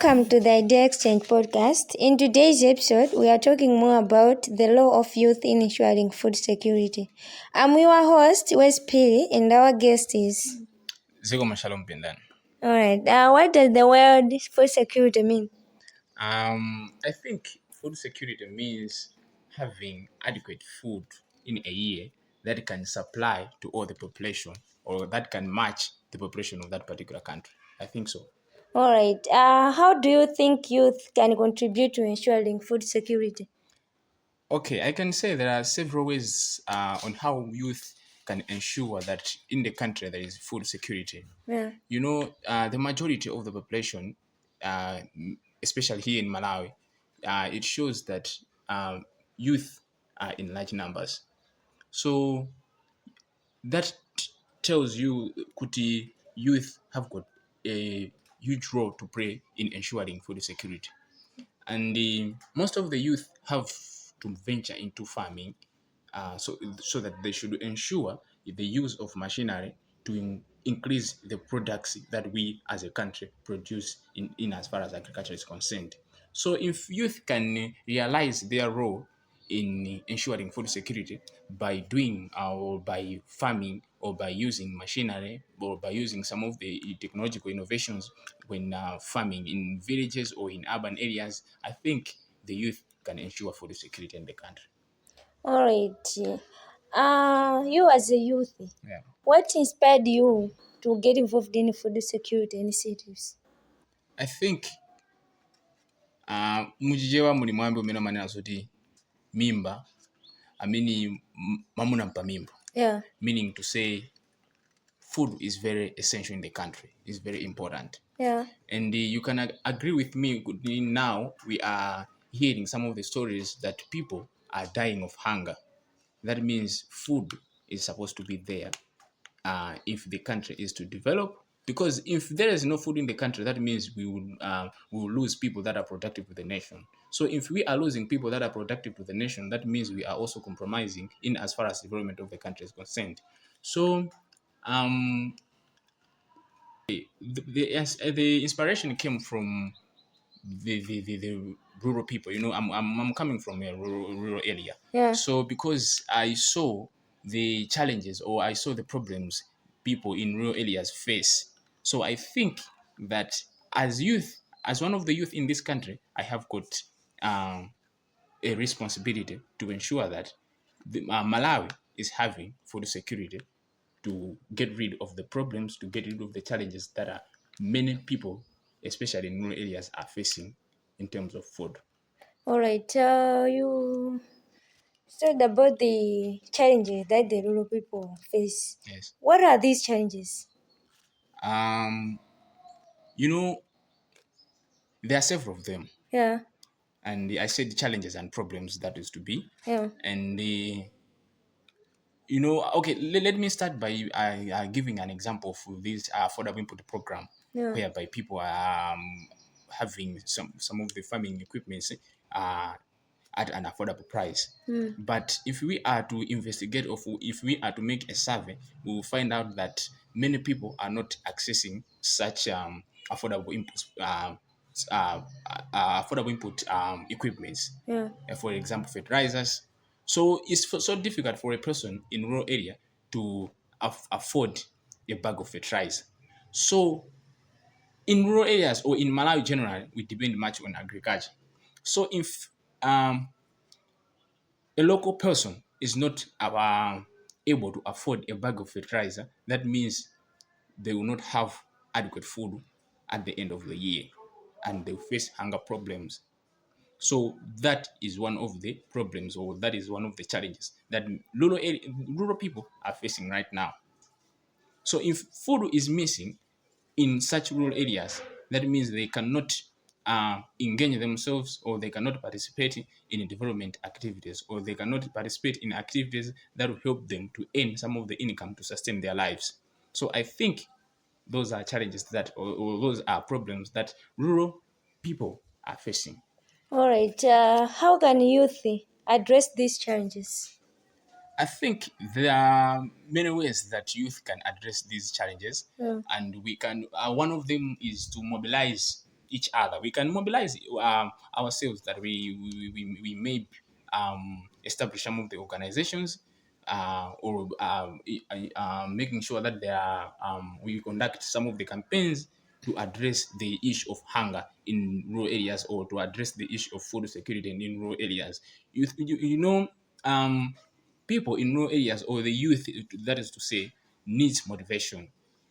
Welcome to the Idea Exchange podcast. In today's episode, we are talking more about the role of youth in ensuring food security. I'm your host, Wes Piri, and our guest is. Ziko Mashalom Pindan. Alright, what does the word food security mean? I think food security means having adequate food in a year that can supply to all the population or that can match the population of that particular country. I think so. Alright, how do you think youth can contribute to ensuring food security? Okay, I can say there are several ways on how youth can ensure that in the country there is food security. Yeah. The majority of the population, especially here in Malawi, it shows that youth are in large numbers. So that tells you kuti youth have got a huge role to play in ensuring food security. And most of the youth have to venture into farming so that they should ensure the use of machinery to increase the products that we as a country produce in as far as agriculture is concerned. So if youth can realize their role in ensuring food security by doing or by farming or by using machinery or by using some of the technological innovations when farming in villages or in urban areas, I think the youth can ensure food security in the country. Alright. You as a youth, Yeah. what inspired you to get involved in food security initiatives? I think mujijewa muli mwambi umene amanena zoti mimba amini mamuna mpa mimba. Yeah. Meaning to say food is very essential in the country, is very important. Yeah. And you can agree with me now we are hearing some of the stories that people are dying of hunger. That means food is supposed to be there if the country is to develop. Because if there is no food in the country, that means we will lose people that are productive to the nation. So if we are losing people that are productive to the nation, that means we are also compromising in as far as development of the country is concerned. So um, the inspiration came from the rural people. I'm coming from a rural area. Yeah. So because I saw the challenges or I saw the problems people in rural areas face, so I think that as youth, as one of the youth in this country, I have got a responsibility to ensure that Malawi is having food security, to get rid of the problems, to get rid of the challenges that are many people, especially in rural areas, are facing in terms of food. All right. You said about the challenges that the rural people face. Yes. What are these challenges? Um, you know, there are several of them. Yeah. And I said challenges and problems that is to be. Yeah. And okay, let me start by giving an example for this affordable input program, Yeah. whereby people are having some of the farming equipments at an affordable price. But if we are to investigate or if we are to make a survey, we will find out that many people are not accessing such affordable input equipments. Yeah. For example, fertilizers. So it's so difficult for a person in rural area to afford a bag of fertilizer. So in rural areas or in Malawi generally, we depend much on agriculture. So if a local person is not able to afford a bag of fertilizer, that means they will not have adequate food at the end of the year and they face hunger problems. So that is one of the problems, or that is one of the challenges that rural people are facing right now. So if food is missing in such rural areas, that means they cannot engage themselves, or they cannot participate in development activities, or they cannot participate in activities that will help them to earn some of the income to sustain their lives. So I think those are challenges that, or those are problems that rural people are facing. All right. How can youth address these challenges? I think there are many ways that youth can address these challenges, Yeah. and we can. One of them is to mobilize each other. We can mobilize ourselves that we may establish some of the organizations or making sure that we conduct some of the campaigns to address the issue of hunger in rural areas or to address the issue of food security in rural areas. You know, people in rural areas or the youth, that is to say, needs motivation.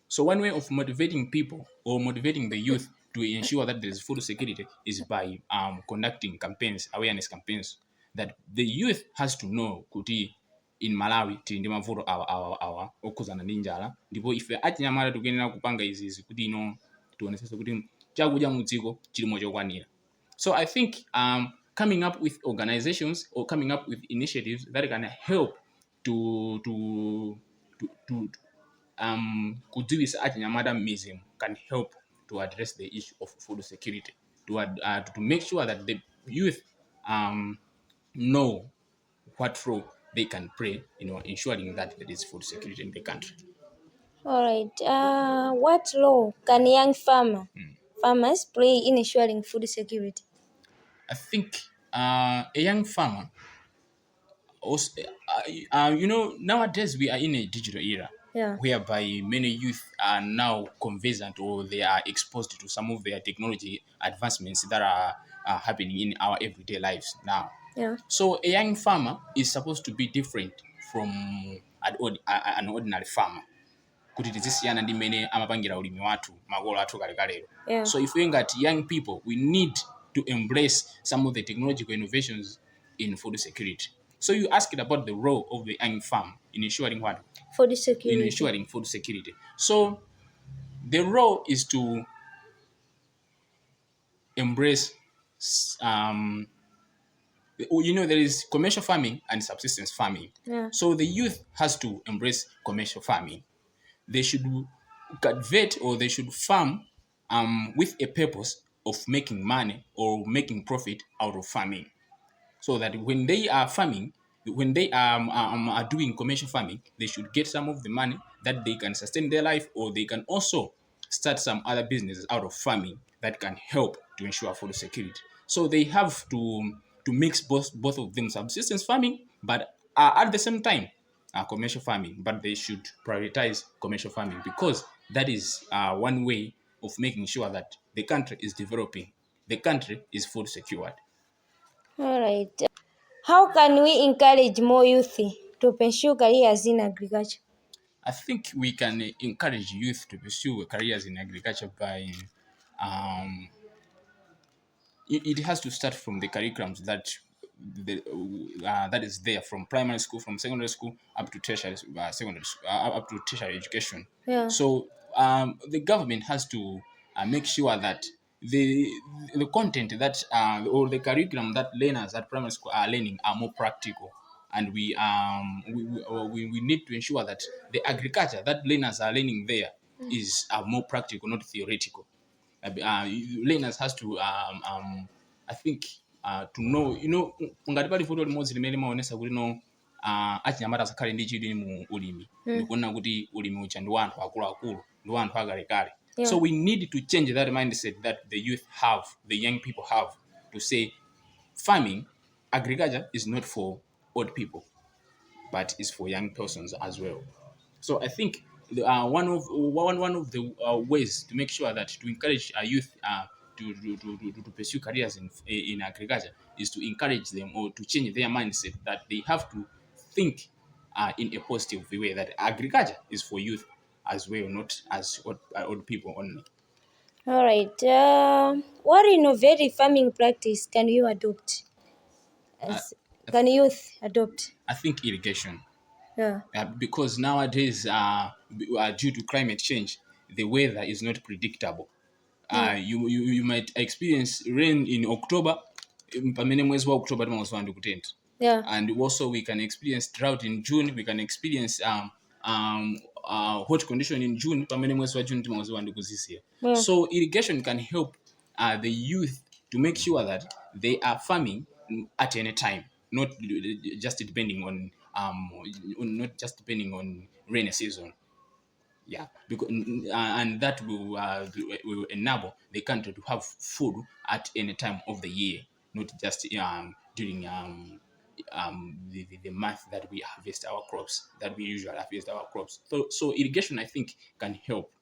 So one way of motivating people or motivating the youth to ensure that there is food security is by conducting campaigns, awareness campaigns, that the youth has to know kuti in Malawi tili ndi mavuto awa okhuzana ndi njala, ndipo ife achinyamata tikuyenera kupanga izizi kuti tionetsetse kuti chakudya mu dziko chilimo chokwanira. So I think coming up with organizations or coming up with initiatives that can help to kudziwisa achinyamata m'mizi can help to address the issue of food security, to make sure that the youth know what role they can play in ensuring that there is food security in the country. All right. What role can young farmers play in ensuring food security? I think a young farmer also, nowadays we are in a digital era. Yeah. Whereby many youth are now conversant or they are exposed to some of their technology advancements that are happening in our everyday lives now. Yeah. So a young farmer is supposed to be different from an ordinary farmer. Kuti tizisiyana ndi mmene amapangira ulimi wathu makolo athu kalekalero. Yeah. So if we got young people, we need to embrace some of the technological innovations in food security. So you asked about the role of the young farm in ensuring what? Food security. In ensuring food security. So the role is to embrace, there is commercial farming and subsistence farming. Yeah. So the youth has to embrace commercial farming. They should cultivate or they should farm with a purpose of making money or making profit out of farming. So that when they are farming, when they are doing commercial farming, they should get some of the money that they can sustain their life, or they can also start some other businesses out of farming that can help to ensure food security. So they have to mix both of them, subsistence farming, but at the same time, commercial farming. But they should prioritize commercial farming because that is one way of making sure that the country is developing, the country is food secured. All right. How can we encourage more youth to pursue careers in agriculture? I think we can encourage youth to pursue careers in agriculture by it has to start from the curriculums that is there from primary school, from secondary school up to tertiary up to tertiary education. Yeah. So the government has to make sure that the content that or the curriculum that learners at primary school are learning are more practical, and we need to ensure that the agriculture that learners are learning there is more practical, not theoretical. Learners has to I think to know, ngati pali vuto limodzi limene limaonesa kuti achinyamata asakhale ndi chidwi mu ulimi ndikuona kuti ulimi ucha ndi wanthu akuluakulu, ndi wanthu akalekale. Yeah. So we need to change that mindset that the youth have, the young people have, to say farming, agriculture is not for old people, but is for young persons as well. So I think one of the ways to make sure that to encourage our youth to pursue careers in agriculture is to encourage them or to change their mindset that they have to think in a positive way, that agriculture is for youth as well, not as old people only. All right. What innovative farming practice can you adopt? Can youth adopt? I think irrigation. Yeah. Because nowadays, due to climate change, the weather is not predictable. You might experience rain in October, pamene mwezi wa October timawuzwa ndi kutentha. Yeah. And also we can experience drought in June. We can experience hot condition in June, pamene mwezi wa June timawuzwa ndi kuzisiya. Yeah. So irrigation can help the youth to make sure that they are farming at any time, not just depending on rainy season. Yeah, because and that will enable the country to have food at any time of the year, not just during the month that we harvest our crops, that we usually harvest our crops. So irrigation, I think, can help.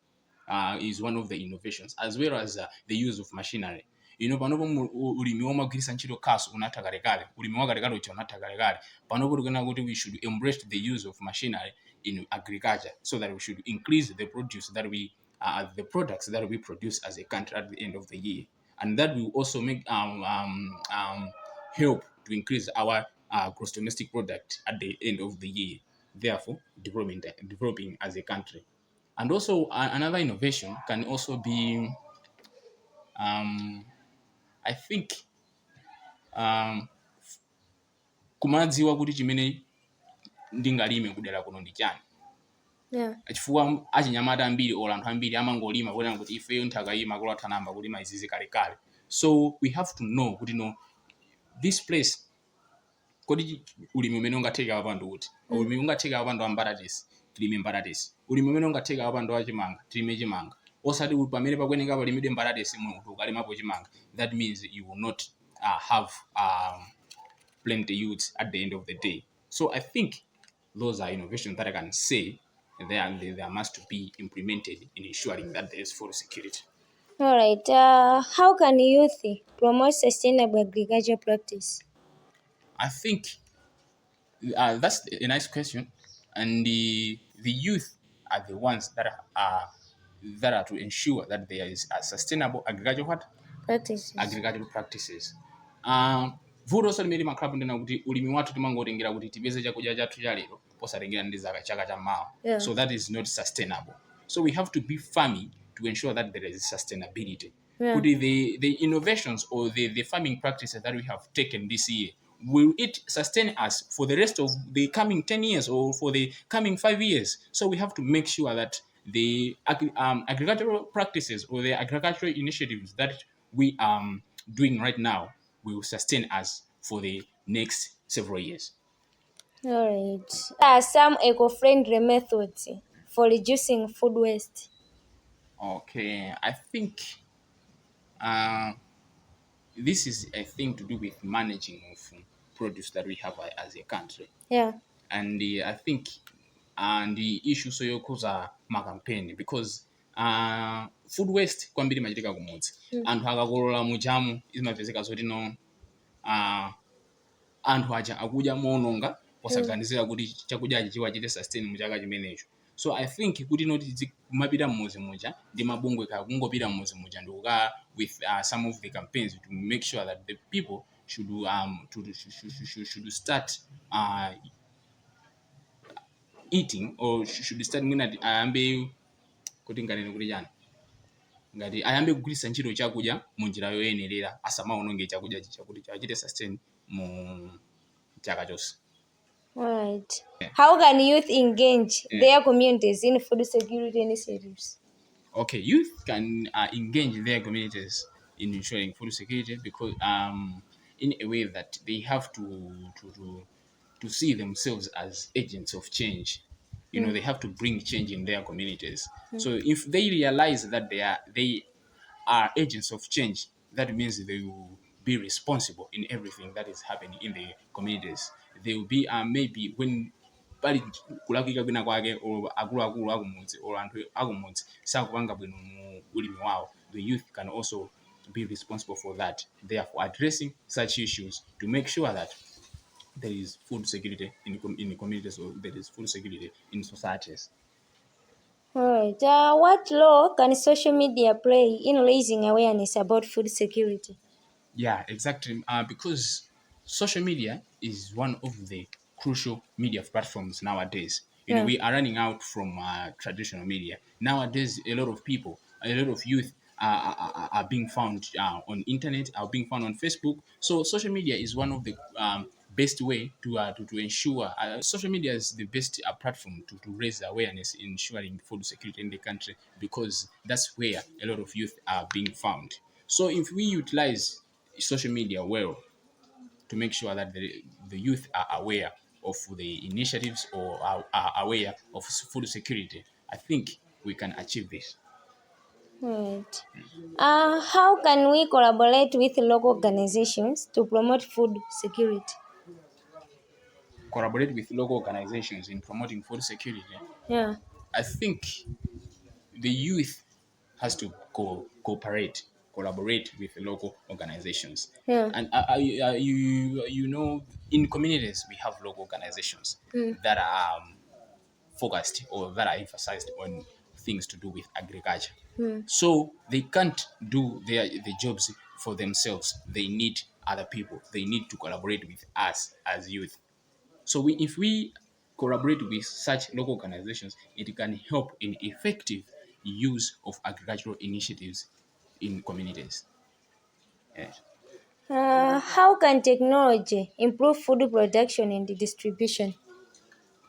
Is one of the innovations, as well as the use of machinery. Panopo ulimi womagwiritsa ntchito kaso unatha kalekale, ulimi wakalekale ucha unatha kalekale. Panopo tikuna kuti we should embrace the use of machinery in agriculture, so that we should increase the produce that the products that we produce as a country at the end of the year, and that will also make help to increase our gross domestic product at the end of the year, therefore developing as a country. And also another innovation can also be, I think, um, kumadziwa kuti chimene ndingalime kudera kuno ndi chani. Yeah. Chifukwa achinyamata ambiri or anthu ambiri amangolima kuti kuti ifeyo nthaka iyi makolo athu anayamba kulima izizi kalekale. So we have to know kuti no, this place kodi ulimi umene ungatheka apa ndi uti. Ulimi ungatheka apa ndi ambatatisi, tilime mbatatisi. Ulimi umene ungatheka apa ndi wachimanga, tilime chimanga. Osati pamene pakuyeneka palimidwe mbatatisi munthu ukalimapo chimanga. That means you will not have plenty youths at the end of the day. So I think those are innovations that I can say there must be implemented in ensuring that there is food security. All right. How can youth promote sustainable agriculture practice? I think that's a nice question, and the youth are the ones that are to ensure that there is a sustainable agricultural practices. Vuto limene makhala ndina kuti ulimi wathu timangotengera kuti tipeze chakudya chathu cha lero posatengera ndi chaka cha mawa. Yeah. So that is not sustainable. So we have to be farming to ensure that there is sustainability. Yeah. Could the innovations or the farming practices that we have taken this year, will it sustain us for the rest of the coming 10 years or for the coming 5 years? So we have to make sure that the agricultural practices or the agricultural initiatives that we are doing right now will sustain us for the next several years. All right. There are some eco-friendly methods for reducing food waste. Okay, I think this is a thing to do with managing of produce that we have as a country. Yeah. And I think the issue so yokuza makampeni, because food waste kwambiri machitika kumudzi. Anthu akakolola mujamu izimapezeka zoti no anthu aja akudya mononga posaganizira kuti chakudyachi chiwachite sustain muchaka chimenecho. So I think kuti noti kumapita mmuzi muja ndi mabungwe kungopita mmuzi muja ndi kuka with some of the campaigns to make sure that the people should should start eating, or should start ngati ayambe kuti nganene kuti chani, ngati ayambe kugwiritsa ntchito chakudya munjira yoyenerera asamaononge chakudya chakuti chachite sustain mu chaka chonse. Alright. Yeah. How can youth engage their communities in food security initiatives? Okay, youth can engage their communities in ensuring food security because in a way that they have to see themselves as agents of change. They have to bring change in their communities. So if they realize that they are agents of change, that means they will be responsible in everything that is happening in the communities. They will be maybe when pali kulakika kwina kwake or akuluakulu akumudzi or anthu akumudzi sakupanga bwino mu ulimi wawo, the youth can also be responsible for that, therefore addressing such issues to make sure that there is food security in the communities, or there is food security in societies. Alright. What role can social media play in raising awareness about food security? Yeah, exactly. Because social media is one of the crucial media platforms nowadays. We are running out from traditional media. Nowadays, a lot of people, a lot of youth are being found on internet, are being found on Facebook. So social media is one of the best way to ensure. Social media is the best platform to raise awareness in ensuring food security in the country, because that's where a lot of youth are being found. So if we utilize social media well to make sure that the youth are aware of the initiatives or are aware of food security, I think we can achieve this. Right. How can we collaborate with local organizations to promote food security? Collaborate with local organizations in promoting food security. Yeah. I think the youth has to collaborate with the local organizations. Yeah. And you know, in communities we have local organizations that are focused or that are emphasized on things to do with agriculture. So they can't do the jobs for themselves. They need other people. They need to collaborate with us as youth. So if we collaborate with such local organizations, it can help in effective use of agricultural initiatives in communities. Yes. How can technology improve food production and distribution?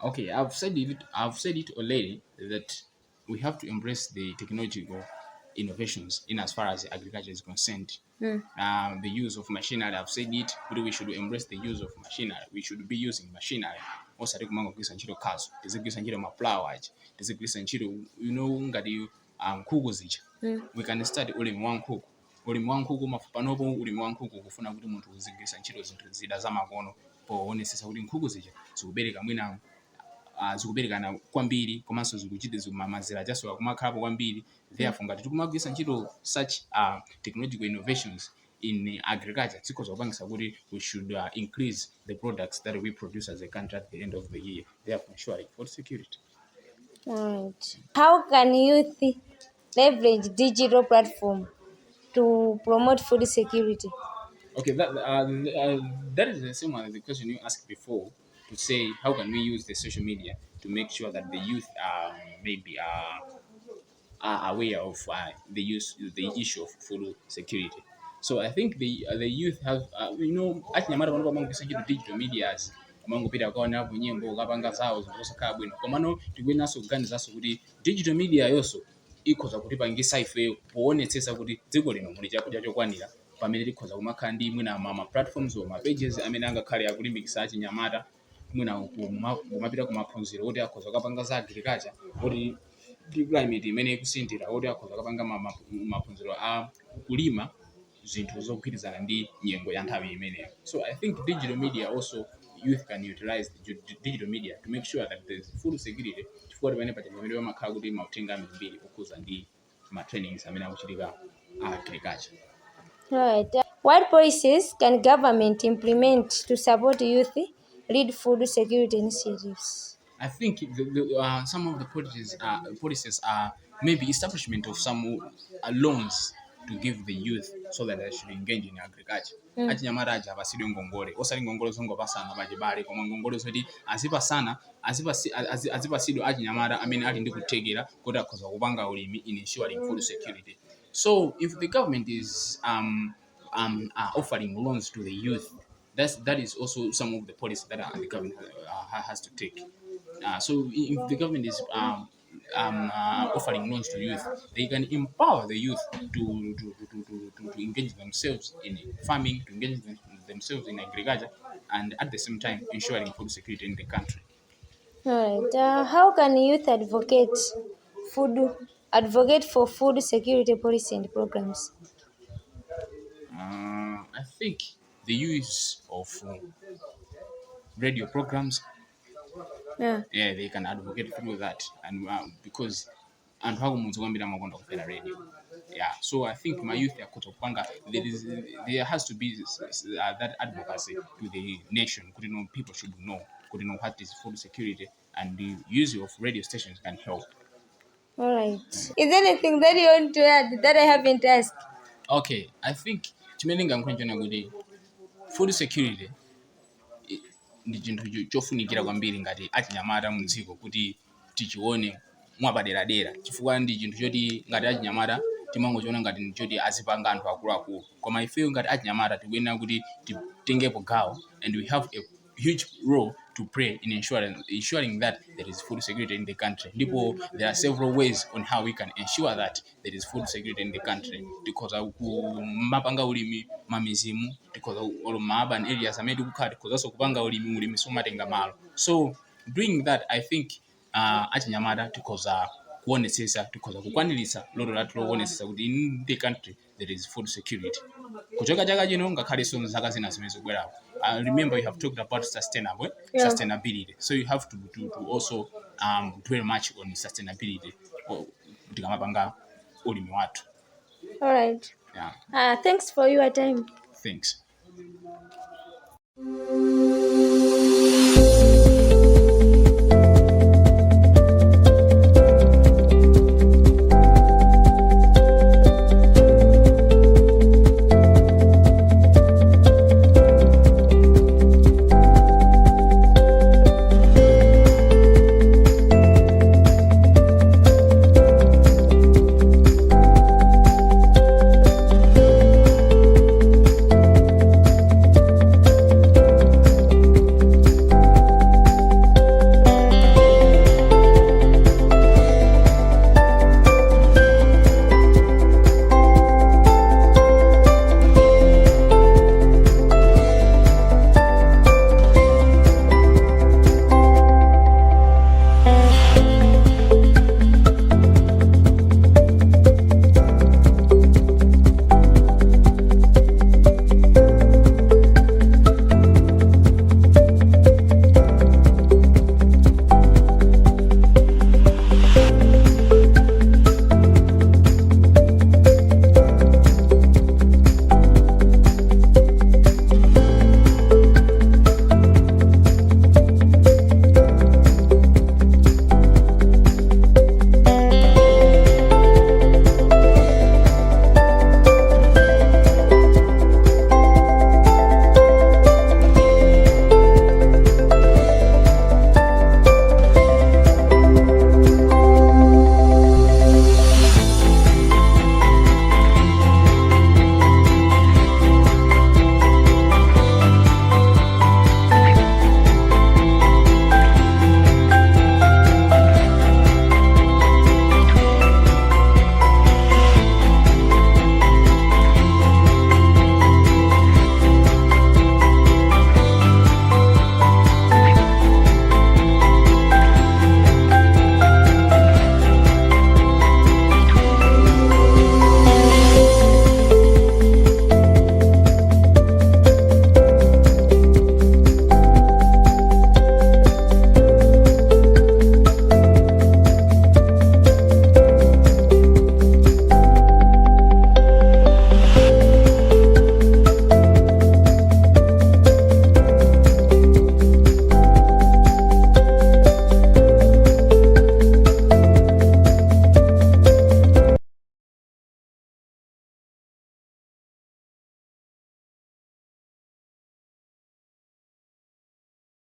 Okay, I've said it already that we have to embrace the technological innovations in as far as agriculture is concerned. The use of machinery, I've said it, but we should embrace the use of machinery. We should be using machinery. Osati kumanga kugwisa ntchito kaso, tizigwisa ntchito mapulawo aja, tizigwisa ntchito, ngati nkhuku zija. We can start ulimi wa nkhuku. Ulimi wa nkhuku panopo ulimi wa nkhuku kufuna kuti munthu uzigwisa ntchito zinthu zida zamakono poonetsetsa kuti nkhuku zija zikubereka mwina zikuberekana kwambiri komanso zikuchitira chasoka kumakhalapo kwambiri. Therefore ngati tikumagwisa ntchito such technological innovations in agriculture zikhoza kupangisa kuti we should increase the products that we produce as a country at the end of the year, therefore ensuring food security. Right. How can youth leverage digital platform to promote food security? Okay, that is the same as the question you asked before, to say how can we use the social media to make sure that the youth maybe are aware of the issue of food security. So I think the youth have achinyamata pano pamangisa ntchito digital medias kumangopita kaonapo nyimbo kapanga zawo zosakhala bwino, komano tikuyenaso kuganizaso kuti digital media yonso ikhoza kutipangisa ife poonetsetsa kuti dziko lino muli chakudya chokwanira, pamene tikhoza kumakhala ndi mwina ma platforms or ma pages amene angakhale akulimbikitsa achinyamata mwina kumapita kumaphunziro kuti akhoza kupanga za agriculture, kuti climate imene ikusinthira, kuti akhoza kupanga maphunziro a kulima zinthu zogwirizana ndi nyengo ya nthawi imeneyo. So I think digital media also, youth can utilize the digital media to make sure that there's food security, chifukwa pamene pamene pamakhala kuti mauthenga ambiri okhuza ndi ma trainings amene akuchitika agriculture. Right. What policies can government implement to support youth lead food security initiatives? I think some of the policies are maybe establishment of some loans to give the youth so that they should engage in agriculture. Achinyamata aja apasidwe ngongole, osati ngongole zongopasana pachibale, koma ngongole zoti azipasidwa achinyamata amene ali ndi kuthekera kuti akhoza kupanga ulimi in ensuring food security. So if the government is offering loans to the youth, that is also some of the policies that the government has to take. So if the government is offering loans to youth, they can empower the youth to engage themselves in farming, to engage themselves in agriculture, and at the same time ensuring food security in the country. All right. How can youth advocate for food security policy and programs? I think the use of radio programs, Yeah. they can advocate through that, and because and how much radio. Yeah, so I think my youth are kupanga, there has to be that advocacy to the nation. People should know, what is food security, and the use of radio stations can help. All right. Is there anything that you want to add that I haven't asked? Okay, I think chimelinga nkhwenjona kuti food security ndi chinthu chofunikira kwambiri ngati achinyamata mu dziko kuti tichione mwapaderadera, chifukwa ndi chinthu choti ngati achinyamata timangochiona ngati choti azipanga anthu akuluakulu, koma ifeyo ngati achinyamata tikuyenera kuti titengepo gawo, and we have a huge role to play in ensuring that there is food security in the country. There are several ways on how we can ensure that there is food security in the country, because mapanga ulimi mamizimu, because urban areas amene tikukhala tikhozaso kupanga ulimi somatenga malo. So doing that, I think achinyamata tikhoza kuonesesa tikhoza kukwanilisa lolo lati lowonesesa kuti in the country there is food security kuchoka chaka chino ngakhalenso mzaka zina zimene zikubwerapo. Remember you have talked about sustainability, so you have to also dwell much on sustainability tikamapanga ulimi wathu. All right. Yeah. Thanks for your time. Thanks.